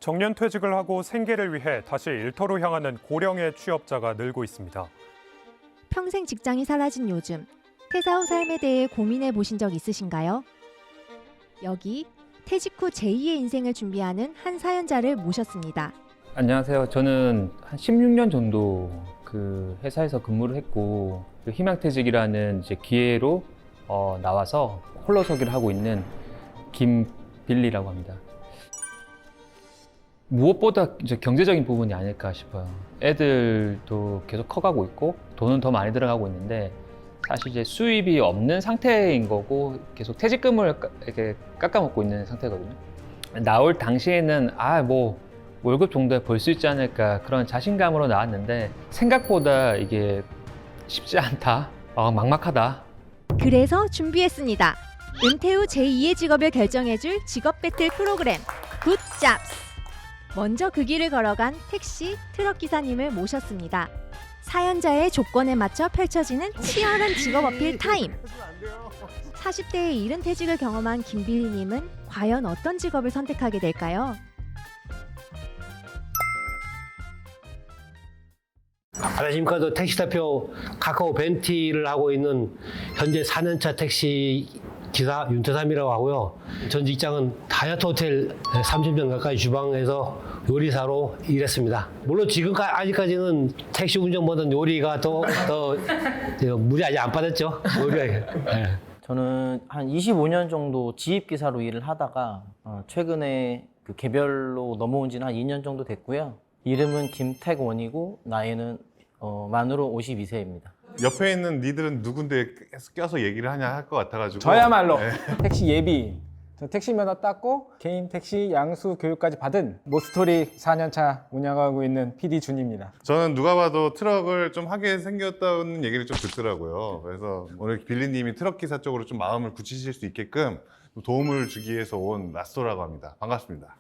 정년퇴직을 하고 생계를 위해 다시 일터로 향하는 고령의 취업자가 늘고 있습니다. 평생 직장이 사라진 요즘, 퇴사 후 삶에 대해 고민해 보신 적 있으신가요? 여기 퇴직 후 제2의 인생을 준비하는 한 사연자를 모셨습니다. 안녕하세요. 저는 한 16년 정도 그 회사에서 근무를 했고 그 희망퇴직이라는 이제 기회로 나와서 홀로서기를 하고 있는 김빌리라고 합니다. 무엇보다 이제 경제적인 부분이 아닐까 싶어요. 애들도 계속 커가고 있고 돈은 더 많이 들어가고 있는데 사실 이제 수입이 없는 상태인 거고 계속 퇴직금을 이렇게 깎아먹고 있는 상태거든요. 나올 당시에는 뭐 월급 정도에 벌 수 있지 않을까 그런 자신감으로 나왔는데 생각보다 이게 쉽지 않다, 막막하다. 그래서 준비했습니다. 은퇴 후 제2의 직업을 결정해줄 직업 배틀 프로그램 굿잡스. 먼저 그 길을 걸어간 택시, 트럭 기사님을 모셨습니다. 사연자의 조건에 맞춰 펼쳐지는 치열한 직업 어필 타임. 40대에 이른 퇴직을 경험한 김빌리님은 과연 어떤 직업을 선택하게 될까요? 안녕하십니까. 저 택시 대표 카카오 벤티를 하고 있는 현재 4년차 택시 기사 윤태삼이라고 하고요. 전 직장은 다이어트 호텔 30년 가까이 주방에서 요리사로 일했습니다. 물론 지금까지 아직까지는 택시 운전보다는 요리가 더 물이 아직 안 빠졌죠. 요리가. 네. 저는 한 25년 정도 지입기사로 일을 하다가 최근에 그 개별로 넘어온 지는 한 2년 정도 됐고요. 이름은 김택원이고 나이는 만으로 52세입니다. 옆에 있는 니들은 누군데 껴서 얘기를 하냐 할 것 같아가지고 저야말로 네. 택시 예비, 저 택시 면허 땄고 개인 택시 양수 교육까지 받은 모스토리 4년차 운영하고 있는 PD 준입니다. 저는 누가 봐도 트럭을 좀 하게 생겼다는 얘기를 좀 듣더라고요. 그래서 오늘 빌리님이 트럭 기사 쪽으로 좀 마음을 굳히실 수 있게끔 도움을 주기 위해서 온 라스토라고 합니다. 반갑습니다.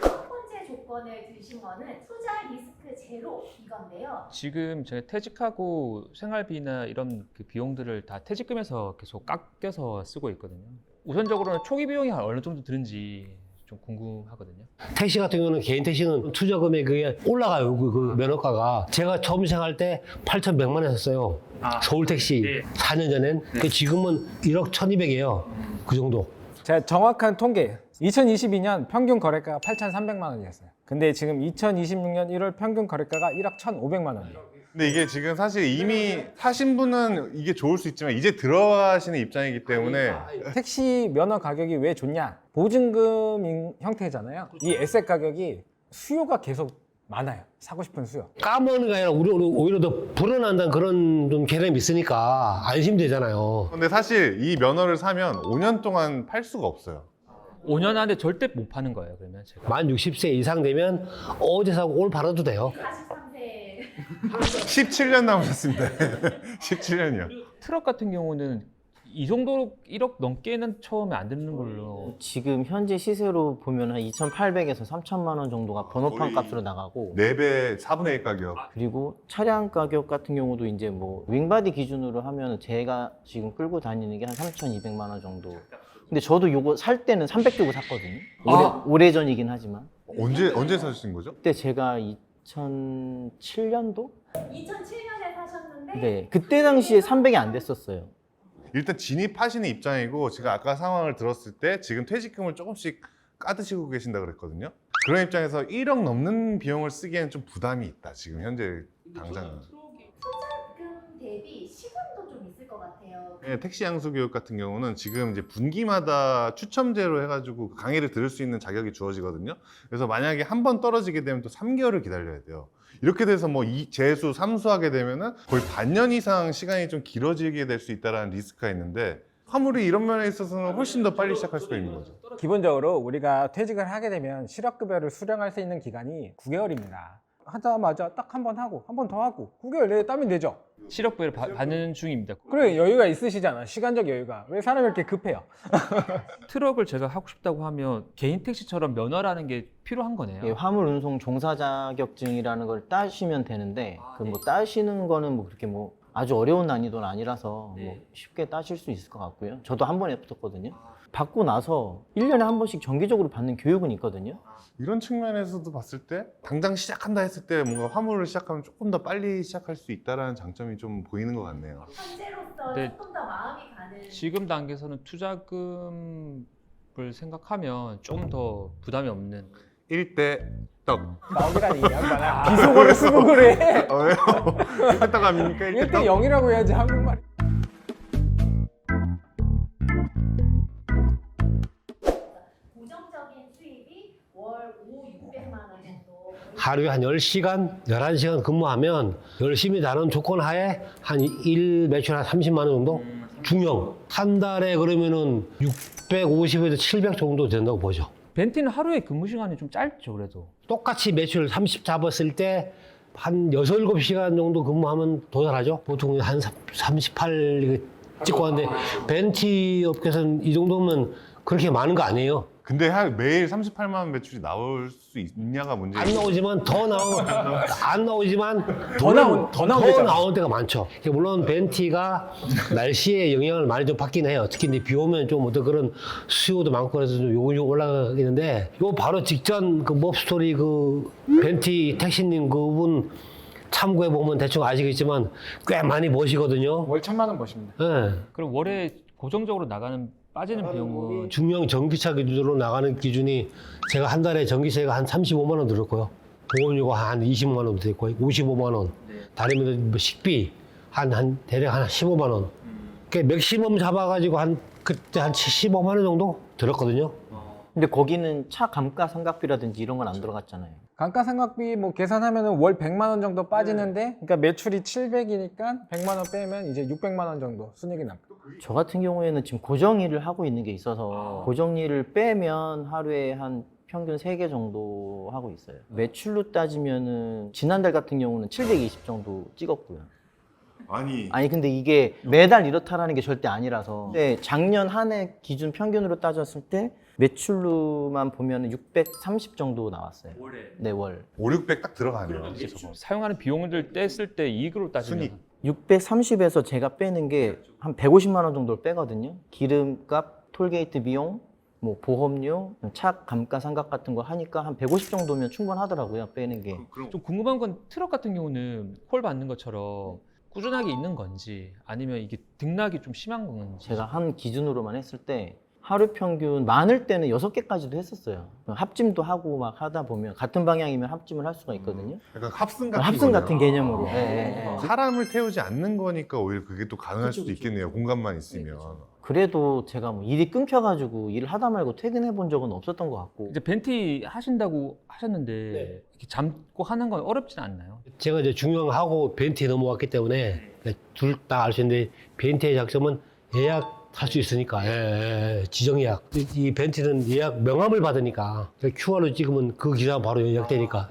첫 번째 조건을 드신 거는 투자 리스크 제로 이건데요. 지금 제가 퇴직하고 생활비나 이런 그 비용들을 다 퇴직금에서 계속 깎여서 쓰고 있거든요. 우선적으로는 초기 비용이 어느 정도 드는지 좀 궁금하거든요. 택시 같은 경우는 개인 택시는 투자 금액이 올라가요. 그 면허가가. 제가 처음 시작할 때 8,100만 원 했었어요. 서울 택시 4년 전엔. 지금은 1억 1,200이에요. 그 정도. 제가 정확한 통계 2022년 평균 거래가가 8,300만 원이었어요. 근데 지금 2026년 1월 평균 거래가가 1억 1,500만 원이에요. 근데 이게 지금 사실 이미 사신 분은 이게 좋을 수 있지만 이제 들어가시는 입장이기 때문에 택시 면허 가격이 왜 좋냐? 보증금 형태잖아요. 이 에셋 가격이 수요가 계속 많아요. 사고 싶은 수요. 까먹는 게 아니라 우리 오히려 더 불어난다는 그런 좀 개념이 있으니까 안심되잖아요. 근데 사실 이 면허를 사면 5년 동안 팔 수가 없어요. 5년 안에 절대 못 파는 거예요, 그러면 제가. 만 60세 이상 되면 어제 사고 오늘 팔아도 돼요. 43세 17년 남으셨습니다. 17년이요. 트럭 같은 경우는 이 정도로 1억 넘게는 처음에 안 듣는 걸로. 지금 현재 시세로 보면 한 2,800에서 3,000만 원 정도가 번호판 거의 값으로 나가고 4배, 4분의 1 가격. 그리고 차량 가격 같은 경우도 이제 뭐 윙바디 기준으로 하면 제가 지금 끌고 다니는 게 한 3,200만 원 정도. 근데 저도 요거 살 때는 300 주고 샀거든요. 오래전이긴 하지만. 언제 사신 거죠? 그때 제가 2007년도? 2007년에 사셨는데 네, 그때 당시에 300이 안 됐었어요. 일단 진입하시는 입장이고 제가 아까 상황을 들었을 때 지금 퇴직금을 조금씩 까드시고 계신다 그랬거든요. 그런 입장에서 1억 넘는 비용을 쓰기에는 좀 부담이 있다. 지금 현재 당장. 투자금 대비 시간도 좀 있을 것 같아요. 네, 택시 양수 교육 같은 경우는 지금 이제 분기마다 추첨제로 해가지고 강의를 들을 수 있는 자격이 주어지거든요. 그래서 만약에 한 번 떨어지게 되면 또 3개월을 기다려야 돼요. 이렇게 돼서 뭐 재수, 삼수하게 되면은 거의 반년 이상 시간이 좀 길어지게 될 수 있다는 리스크가 있는데 화물이 이런 면에 있어서는 훨씬 더 빨리 시작할 수가 있는 거죠. 기본적으로 우리가 퇴직을 하게 되면 실업급여를 수령할 수 있는 기간이 9개월입니다. 하자마자 딱 한 번 하고 한 번 더 하고 9개월 내에 따면 되죠. 실업부를 받는 중입니다. 그래, 여유가 있으시잖아. 시간적 여유가. 왜 사람이 이렇게 급해요? 트럭을 제가 하고 싶다고 하면 개인 택시처럼 면허라는 게 필요한 거네요. 예, 화물 운송 종사 자격증이라는 걸 따시면 되는데 그 뭐 따시는 거는 뭐 그렇게 뭐 아주 어려운 난이도는 아니라서 뭐 쉽게 따실 수 있을 것 같고요. 저도 한 번에 붙었거든요. 받고 나서 1년에 한 번씩 정기적으로 받는 교육은 있거든요. 이런 측면에서도 봤을 때 당장 시작한다 했을 때 뭔가 화물을 시작하면 조금 더 빨리 시작할 수 있다는 장점이 좀 보이는 것 같네요. 현재로서 네. 조금 더 마음이 가는 지금 단계에서는 투자금을 생각하면 좀 더 부담이 없는 1대 떡. 나오기라니 양반아. 비속어를 쓰고 그래. 왜요? 1대 떡 아닙니까? 1대 1대 떡? 0이라고 해야지 한국말. 고정적인 수입이 월 600만 원 정도. 하루에 한 10시간, 11시간 근무하면 열심히 다른 조건 하에 한 일 매출 한 30만 원 정도? 중형. 한 달에 그러면은 650에서 700 정도 된다고 보죠. 벤티는 하루에 근무 시간이 좀 짧죠, 그래도. 똑같이 매출 30 잡았을 때 한 6, 7시간 정도 근무하면 도달하죠. 보통 한 38 찍고 하는데 벤티 업계에서는 이 정도면 그렇게 많은 거 아니에요. 근데 매일 38만 원 매출이 나올 수 있냐가 문제예요. 안 나오지만 안 나오지만 더 나온 데잖아. 나온 데가 많죠. 물론 벤티가 날씨에 영향을 많이 좀 받긴 해요. 특히 이제 비 오면 좀 어떤 그런 수요도 많고 그래서 좀 요금이 올라가겠는데 요 바로 직전 그 몹스토리 그 벤티 택시님 그분 참고해 보면 대충 아시겠지만 꽤 많이 버시거든요. 월 1,000만 원 버십니다. 예. 그럼 월에 고정적으로 빠지는 비용은 중형 전기차 기준으로 나가는 기준이 제가 한 달에 전기세가 한 35만 원 들었고요. 보험료가 한 20만 원 들었고 55만 원. 다니면 뭐 식비 대략 한 15만 원. 그러니까 맥시멈 잡아가지고 그때 한 75만 원 정도 들었거든요. 근데 거기는 차 감가상각비라든지 이런 건 안 들어갔잖아요. 감가상각비 뭐 계산하면은 월 100만 원 정도 빠지는데, 그러니까 매출이 700이니까 100만 원 빼면 이제 600만 원 정도 순이익이 남니다. 저 같은 경우에는 지금 고정 일을 하고 있는 게 있어서 고정 일을 빼면 하루에 한 평균 3개 정도 하고 있어요. 매출로 따지면은 지난달 같은 경우는 720 정도 찍었고요. 아니 근데 이게 매달 이렇다라는 게 절대 아니라서. 근데 작년 한 해 기준 평균으로 따졌을 때 매출로만 보면 630 정도 나왔어요. 네, 월. 5, 600 딱 들어가네요. 사용하는 비용을 뗐을 때 이익으로 따지면 순이익. 630에서 제가 빼는 게 한 150만 원 정도를 빼거든요. 기름값, 톨게이트 비용, 뭐 보험료, 차 감가상각 같은 거 하니까 한 150 정도면 충분하더라고요, 빼는 게. 좀 궁금한 건 트럭 같은 경우는 콜 받는 것처럼 꾸준하게 있는 건지 아니면 이게 등락이 좀 심한 건지. 제가 한 기준으로만 했을 때 하루 평균 많을 때는 6개까지도 했었어요. 합찜도 하고 막 하다 보면 같은 방향이면 합찜을 할 수가 있거든요. 약간 합승 같은 합승 거네요. 같은 개념으로. 네. 사람을 태우지 않는 거니까 오히려 그게 또 가능할 수도 있겠네요. 공간만 있으면. 그래도 제가 뭐 일이 끊겨가지고 일을 하다 말고 퇴근해 본 적은 없었던 것 같고. 이제 벤티 하신다고 하셨는데 이렇게 잠고 하는 건 어렵진 않나요? 제가 이제 중형하고 벤티에 넘어왔기 때문에 둘 다 알 수 있는데 벤티의 장점은 예약할 수 있으니까 지정 예약. 이 벤티는 예약 명함을 받으니까 QR로 찍으면 그 기사 바로 예약되니까.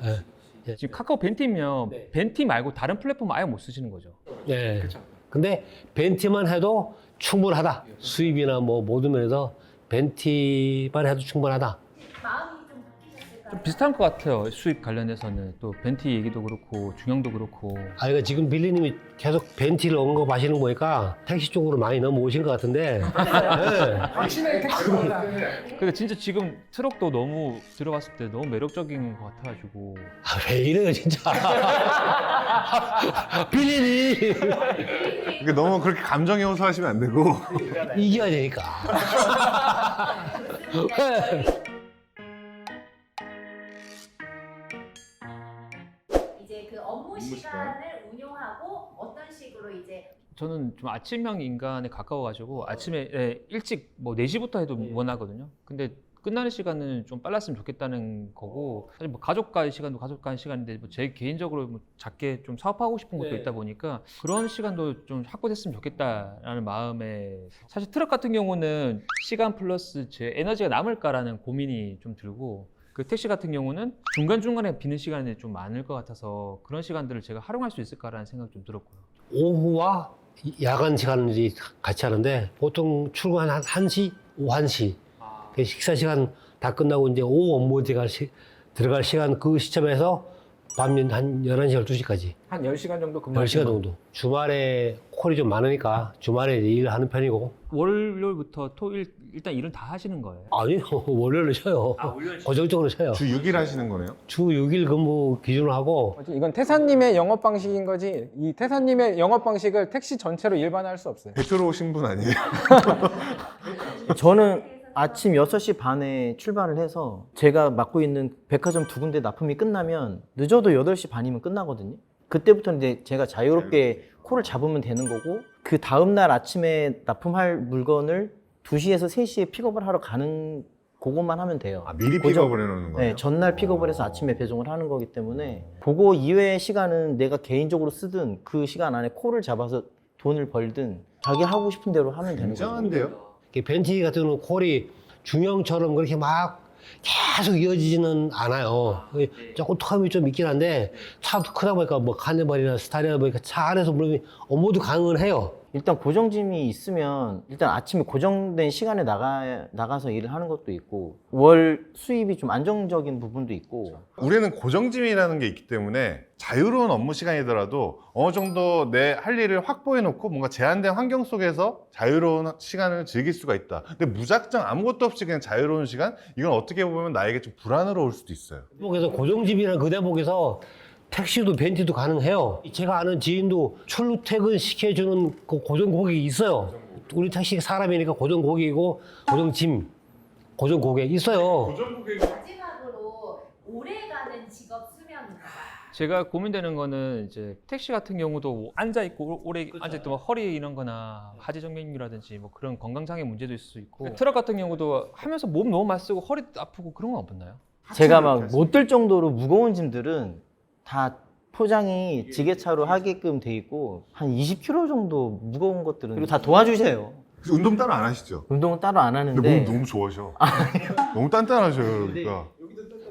지금 카카오 벤티면 벤티 말고 다른 플랫폼 아예 못 쓰시는 거죠? 네. 근데 벤티만 해도 충분하다. 수입이나 뭐 모든 면에서 벤티만 해도 충분하다. 마음이 좀 바뀌셨을까요? 좀 비슷한 것 같아요. 수입 관련해서는 또 벤티 얘기도 그렇고 중형도 그렇고. 그러니까 지금 빌리님이 계속 벤티를 언급하시는 거 보니까 택시 쪽으로 많이 넘어오신 것 같은데. 확신의 택시입니다. 근데 진짜 지금 트럭도 너무 들어봤을 때 너무 매력적인 것 같아가지고. 왜 이래요 진짜. 빌리님 이게 너무 그렇게 감정에 호소하시면 안 되고. 이겨야 되니까. 이제 그 업무 시간을 운용하고 어떤 식으로 이제 저는 좀 아침형 인간에 가까워가지고 아침에 일찍 뭐 4시부터 해도 원하거든요. 근데 끝나는 시간은 좀 빨랐으면 좋겠다는 거고, 사실 뭐 가족과의 시간도 가족과의 시간인데 뭐 제 개인적으로 뭐 작게 좀 사업하고 싶은 것도 있다 보니까 그런 시간도 좀 확보됐으면 좋겠다라는 마음에, 사실 트럭 같은 경우는 시간 플러스 제 에너지가 남을까라는 고민이 좀 들고, 그 택시 같은 경우는 중간중간에 비는 시간이 좀 많을 것 같아서 그런 시간들을 제가 활용할 수 있을까라는 생각이 좀 들었고요. 오후와 야간 시간을 같이 하는데 보통 출근 한 1시, 오후 1시. 식사 시간 다 끝나고 이제 오후 업무 들어갈 시간 그 시점에서 밤 한 11시, 12시까지. 한 10시간 정도 근무. 10시간 정도. 주말에 콜이 좀 많으니까 주말에 일하는 편이고. 월요일부터 토일 일단 일은 다 하시는 거예요? 아니요, 월요일에 쉬어요. 고정적으로 쉬어요. 주 6일 하시는 거네요? 주 6일 근무 기준으로 하고. 이건 태사님의 영업 방식인 거지. 이 태사님의 영업 방식을 택시 전체로 일반화할 수 없어요. 대표로 오신 분 아니에요? 저는 아침 6시 반에 출발을 해서 제가 맡고 있는 백화점 2군데 납품이 끝나면 늦어도 8시 반이면 끝나거든요. 그때부터 이제 제가 자유롭게 콜을 잡으면 되는 거고, 그 다음날 아침에 납품할 물건을 2시에서 3시에 픽업을 하러 가는 그것만 하면 돼요. 아, 미리 고정- 픽업을 해놓는 거예요? 네, 전날 픽업을 해서 아침에 배송을 하는 거기 때문에 그거 이외의 시간은 내가 개인적으로 쓰든 그 시간 안에 콜을 잡아서 돈을 벌든 자기 하고 싶은 대로 하면 되는 거죠. 굉장한데요? 벤티 같은 경우는 콜이 중형처럼 그렇게 막 계속 이어지지는 않아요. 조금 텀이 좀 있긴 한데 차도 크다 보니까 뭐 카니발이나 스타리아 보니까 차 안에서 물론 업무도 가능은 해요. 일단 고정짐이 있으면 일단 아침에 고정된 시간에 나가서 일을 하는 것도 있고, 월 수입이 좀 안정적인 부분도 있고. 우리는 고정짐이라는 게 있기 때문에 자유로운 업무 시간이더라도 어느 정도 내 할 일을 확보해 놓고 뭔가 제한된 환경 속에서 자유로운 시간을 즐길 수가 있다. 근데 무작정 아무것도 없이 그냥 자유로운 시간? 이건 어떻게 보면 나에게 좀 불안으로울 수도 있어요. 그래서 고정집이나 그 대목에서 택시도 벤티도 가능해요. 제가 아는 지인도 출퇴근 시켜주는 그 고정 고객이 있어요. 우리 택시 사람이니까 고정 고객이고 고정 짐, 고정 고객 있어요. 마지막으로 오래가는 직업 수명입니다. 제가 고민되는 거는 이제 택시 같은 경우도 앉아 있고 오래 앉아 있으면 허리 이런 거나 하지정맥류라든지 뭐 그런 건강장애 문제도 있을 수 있고, 트럭 같은 경우도 하면서 몸 너무 많이 쓰고 허리 아프고 그런 건 없나요? 제가 막 못 들 정도로 무거운 짐들은 다 포장이 지게차로 하게끔 돼 있고, 한 20kg 정도 무거운 것들은 그리고 다 도와주세요. 그래서 운동 따로 안 하시죠? 운동은 따로 안 근데 하는데 몸 너무 좋아하셔. 너무 단단하셔요, 그러니까.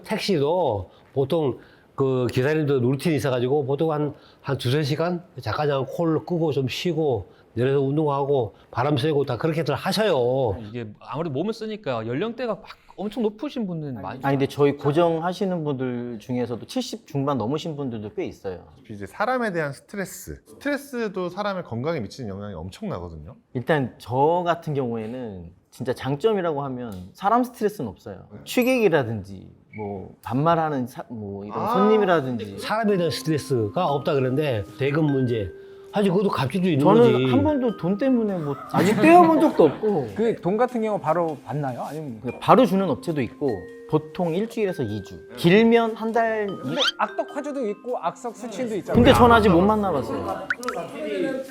택시도 보통 그 기사님도 루틴이 있어가지고 보통 한 두세 시간 잠깐 콜 끄고 좀 쉬고 내려서 운동하고 바람 쐬고 다 그렇게들 하셔요. 이게 아무래도 몸을 쓰니까 연령대가 막 엄청 높으신 분은 많이. 아니 근데 저희 고정하시는 분들 중에서도 70 중반 넘으신 분들도 꽤 있어요. 이제 사람에 대한 스트레스도 사람의 건강에 미치는 영향이 엄청나거든요. 일단 저 같은 경우에는 진짜 장점이라고 하면 사람 스트레스는 없어요. 취객이라든지 뭐 반말하는 뭐 이런 손님이라든지. 사람에 대한 스트레스가 없다 그러는데 대금 문제 사실 그것도 갚을 수 있는 저는 거지. 한 번도 돈 때문에 뭐 아직 떼어본 적도 없고. 그 돈 같은 경우 바로 받나요? 아니면 바로 주는 업체도 있고 보통 일주일에서 2주, 길면 한 달. 근데 악덕 화주도 있고 악석 수친도 있잖아요. 근데 전 아직 못 만나봤어요. 그러면은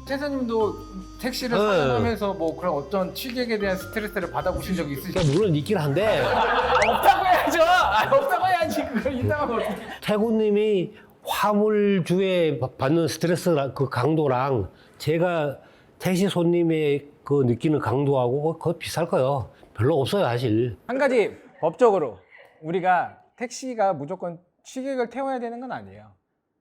태사님도 택시를 네. 사용하면서 뭐 그런 어떤 취객에 대한 스트레스를 받아보신 적이 있으시죠? 그러니까 물론 있긴 한데 없다고 해야죠. 없다고 해야지. 그걸 있다고 하면 어떻게? 태구님이 화물주에 받는 스트레스 그 강도랑 제가 택시 손님의 그 느끼는 강도하고 거의 비쌀 거예요. 별로 없어요 사실. 한 가지 법적으로 우리가 택시가 무조건 취객을 태워야 되는 건 아니에요.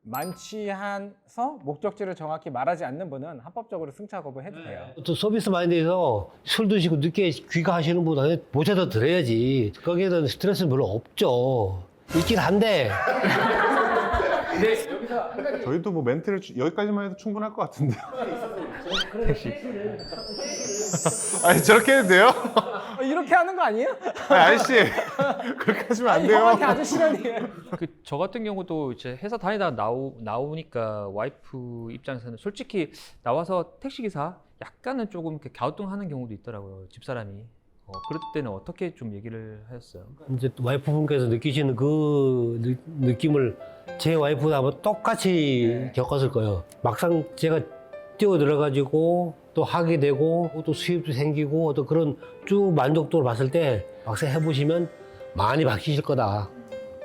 만취해서 목적지를 정확히 말하지 않는 분은 합법적으로 승차 거부해도 돼요. 또 서비스 마인드에서 술 드시고 늦게 귀가하시는 분한테 보채서 드려야지. 거기에 대한 스트레스는 별로 없죠. 있긴 한데 저희도 뭐 멘트를 여기까지만 해도 충분할 것 같은데요. 아니 저렇게 해도 돼요? 이렇게 하는 거 아니에요? 아니, 아저씨 그렇게 하시면 안 돼요. 형한테 아저씨라니. 저 같은 경우도 이제 회사 다니다 나오니까 와이프 입장에서는 솔직히 나와서 택시기사 약간은 조금 이렇게 갸우뚱하는 경우도 있더라고요, 집사람이. 그럴 때는 어떻게 좀 얘기를 하셨어요? 이제 와이프분께서 느끼시는 그 느낌을 제 와이프도 아마 똑같이 겪었을 거예요. 막상 제가 뛰어 들어가지고 또 하게 되고 또 수입도 생기고 또 그런 쭉 만족도를 봤을 때 막상 해보시면 많이 바뀌실 거다.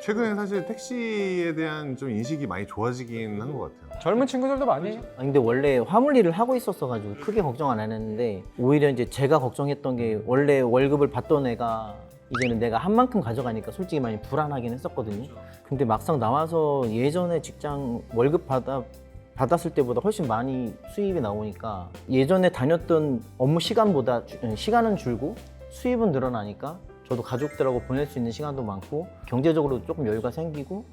최근에 사실 택시에 대한 좀 인식이 많이 좋아지긴 한 것 같아요. 젊은 친구들도 많이 해요. 근데 원래 화물 일을 하고 있었어가지고 크게 걱정 안 했는데, 오히려 이제 제가 걱정했던 게 원래 월급을 받던 애가 이제는 내가 한 만큼 가져가니까 솔직히 많이 불안하긴 했었거든요. 근데 막상 나와서 예전에 직장 월급 받았을 때보다 훨씬 많이 수입이 나오니까 예전에 다녔던 업무 시간보다 시간은 줄고 수입은 늘어나니까 저도 가족들하고 보낼 수 있는 시간도 많고 경제적으로 조금 여유가 생기고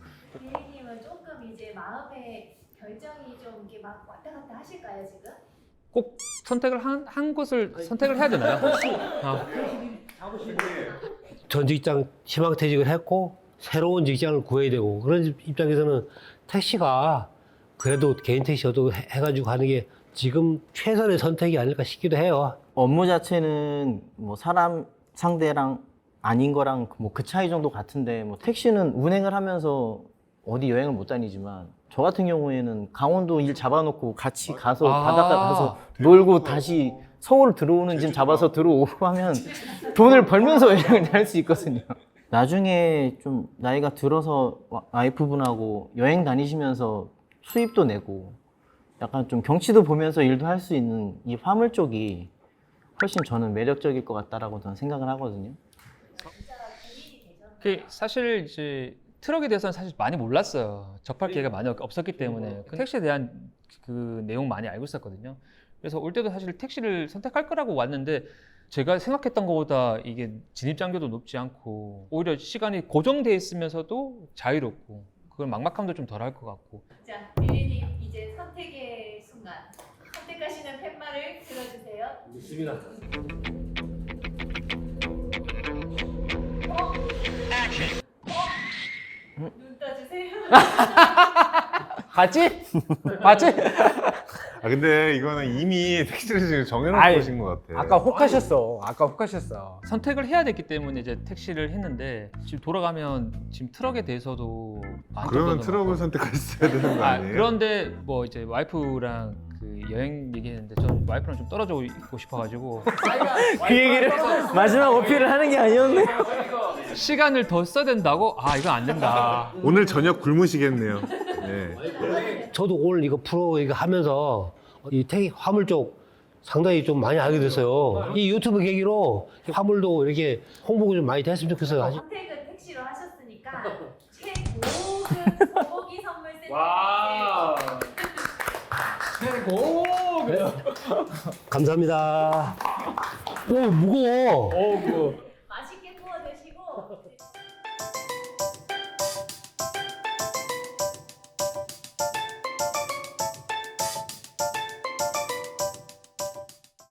막 왔다 갔다 하실까요 지금? 꼭 선택을 한 곳을 선택을 해야 되나요? 전 직장 희망퇴직을 했고 새로운 직장을 구해야 되고 그런 입장에서는 택시가 그래도 개인 택시 해가지고 하는 게 지금 최선의 선택이 아닐까 싶기도 해요. 업무 자체는 뭐 사람 상대랑 아닌 거랑 뭐 그 차이 정도 같은데 뭐 택시는 운행을 하면서 어디 여행을 못 다니지만 저 같은 경우에는 강원도 일 잡아놓고 같이 가서 바닷가 가서 놀고 다시 서울 들어오는 짐 잡아서 들어오고 하면 돈을 벌면서 여행을 다닐 수 있거든요. 나중에 좀 나이가 들어서 와이프분하고 여행 다니시면서 수입도 내고 약간 좀 경치도 보면서 일도 할 수 있는 이 화물 쪽이 훨씬 저는 매력적일 것 같다라고 저는 생각을 하거든요. 그 사실 이제 트럭에 대해서는 사실 많이 몰랐어요. 접할 기회가 많이 없었기 때문에 그 택시에 대한 그 내용 많이 알고 있었거든요. 그래서 올 때도 사실 택시를 선택할 거라고 왔는데 제가 생각했던 것보다 이게 진입 장벽도 높지 않고 오히려 시간이 고정돼 있으면서도 자유롭고 그걸 막막함도 좀 덜 할 것 같고. 자, 리리님 이제 선택의 순간. 선택하시는 팻말을 들어주세요. 눈 떠주세요. 봤지? 봤지? 아 근데 이거는 이미 택시를 지금 정해놓고 아이, 오신 것 같아. 아까 혹하셨어. 아까 혹하셨어. 선택을 해야 됐기 때문에 이제 택시를 했는데 지금 돌아가면 지금 트럭에 대해서도 그러면 트럭을 선택하셨어야 되는 거 아니에요? 그런데 뭐 이제 와이프랑 그 여행 얘기했는데 전 와이프랑 좀 떨어져 있고 싶어가지고 그 얘기를 마지막 어필을 하는 게 아니었네. 시간을 더 써야 된다고? 아 이건 안 된다. 오늘 저녁 굶으시겠네요. 네. 저도 오늘 이거 프로 이거 하면서 이 화물 쪽 상당히 좀 많이 알게 됐어요. 이 유튜브 계기로 화물도 이렇게 홍보가 좀 많이 됐으면 좋겠어요. 선택은 택시로 하셨으니까 최고급 소고기 선물 세트. 최고. 감사합니다. 오 무거워. 오,